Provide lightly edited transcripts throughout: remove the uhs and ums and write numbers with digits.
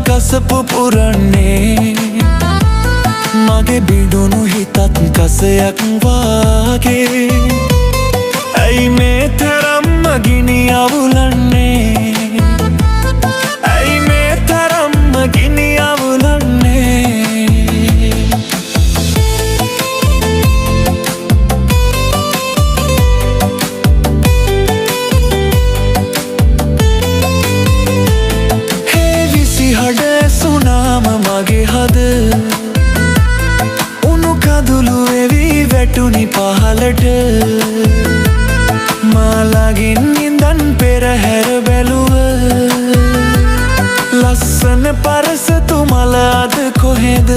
කසපු පුරන්නේ මගේ බිඳුණු හිතත් කසයක් වාගේ ඇයි මේ තරම්ම ගිනි අවුලන්නේ ඇයි මේ තරම්ම ගිනි අවුලන්නේ හේ විසිහඩ සුනාම මගේ හද කදුළු එවි වැටුනි පහලට මාලාගින් ඉඳන් පෙරහැර බැලුව ලස්සන පරසතුමල අද කොහෙද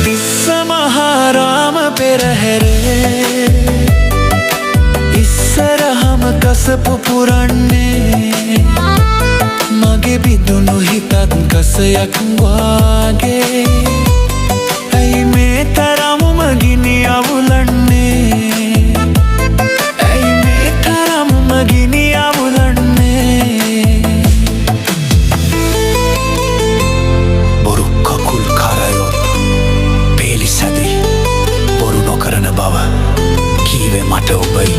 තිස්ස මහාරාම පෙරහැරේ ඉස්සරහම කසපු පුරන්නේ මගේ බිඳුණු හිතත් කසයක් වාගේ ඇයි මේ තරම්ම ගිනි අවුලන්නේ ඇයි මේ තරම්ම ගිනි අවුලන්නේ බොරු කකුල් කරයොත් පේලි සැදී බොරු නොකරන බව කීවේ මට ඔබයි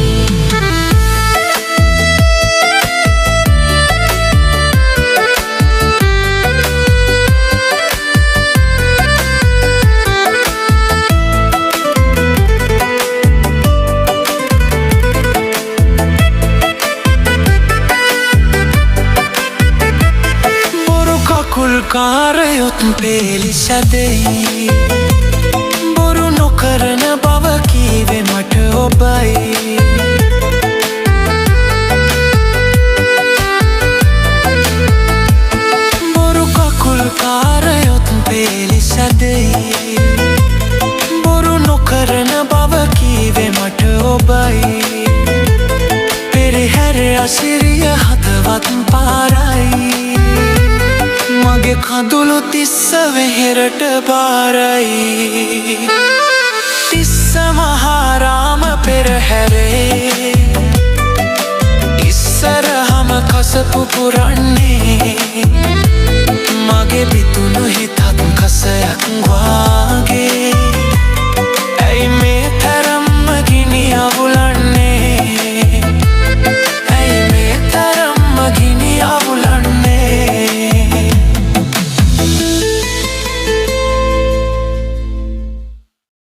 කාරයොත් පේලි සැදෙයි බොරු නොකරන බව කීවේ මට ඔබයි බොරු කකුල් කාරයොත් පේලි සැදෙයි බොරු නොකරන බව කීවේ මට ඔබයි පෙරහැර අසිරිය හදවත් පාරයි මගේ කඳුළු තිස්ස වෙහෙරට බාරයි තිස්ස මහාරාම පෙරහැරේ ඉස්සරහම කසපු පුරන්නේ මගේ බිඳුණු හිතත් කසයක් වා